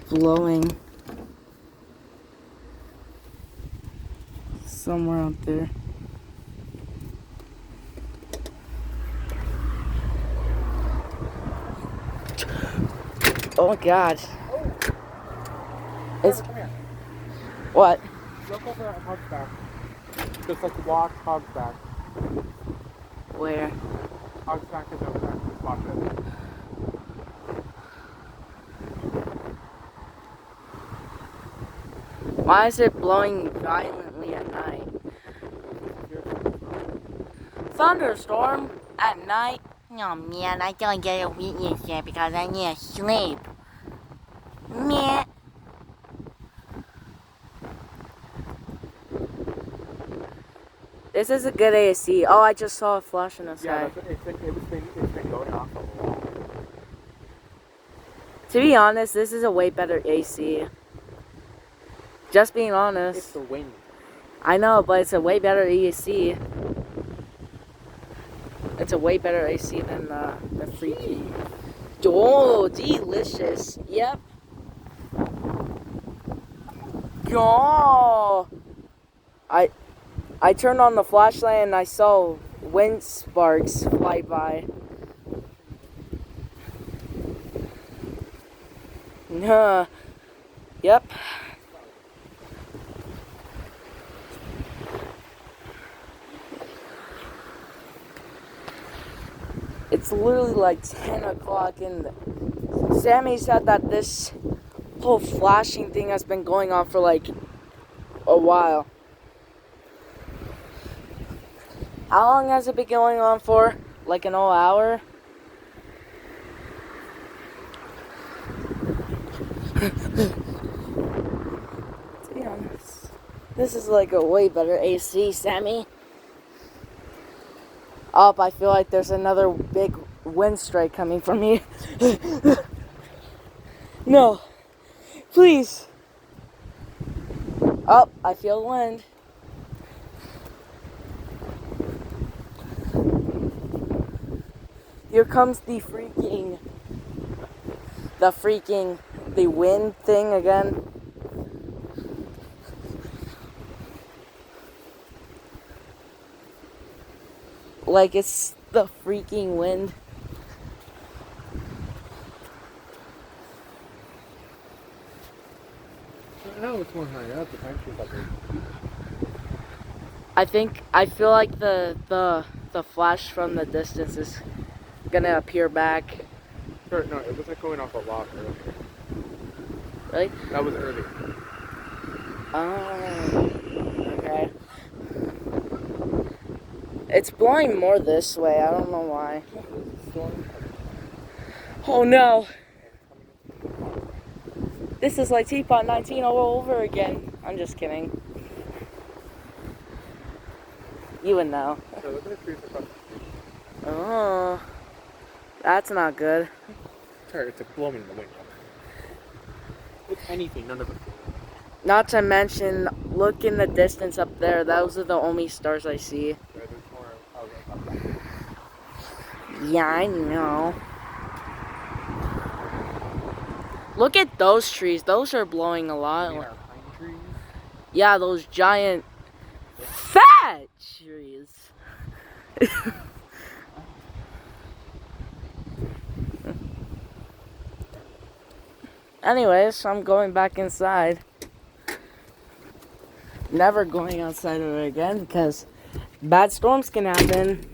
blowing somewhere out there. Oh my god. It's what? Look over at Hogback. Just like walk Hogback. Where? Hogback is over there. Just watch it. Why is it blowing violently at night? Thunderstorm at night? Oh man, I don't get a witness yet because I need to sleep. Man. This is a good AC. Oh, I just saw a flash in the sky. Yeah, it's been going off a while. To be honest, this is a way better AC. Just being honest. It's the wind. I know, but it's a way better AC. It's a way better AC than the freaky. Oh, delicious. Yep. Oh. I turned on the flashlight and I saw wind sparks fly by. Yep. It's literally like 10 o'clock and Sammy said that this whole flashing thing has been going on for like a while. How long has it been going on for? Like an whole hour? To be honest, this is like a way better AC, Sammy. Oh, I feel like there's another big wind strike coming from me. No. Please. Oh, I feel wind. Here comes the wind thing again. Like it's the freaking wind. No, it's more high up. The pine trees up there. I feel like the flash from the distance is gonna appear back. Sure, no, it was like going off a lot earlier. Really? That was early. Oh, okay. It's blowing more this way. I don't know why. Oh no. This is like Teapot 19 all over again. I'm just kidding. You would know. So look at the trees across the street. Oh, that's not good. Sorry, it's like blowing in the wind. If anything, none of it. Not to mention, look in the distance up there. Those are the only stars I see. Yeah, I know. Look at those trees. Those are blowing a lot. Our pine trees. Yeah, those giant fat trees. Anyways, I'm going back inside. Never going outside of it again because bad storms can happen.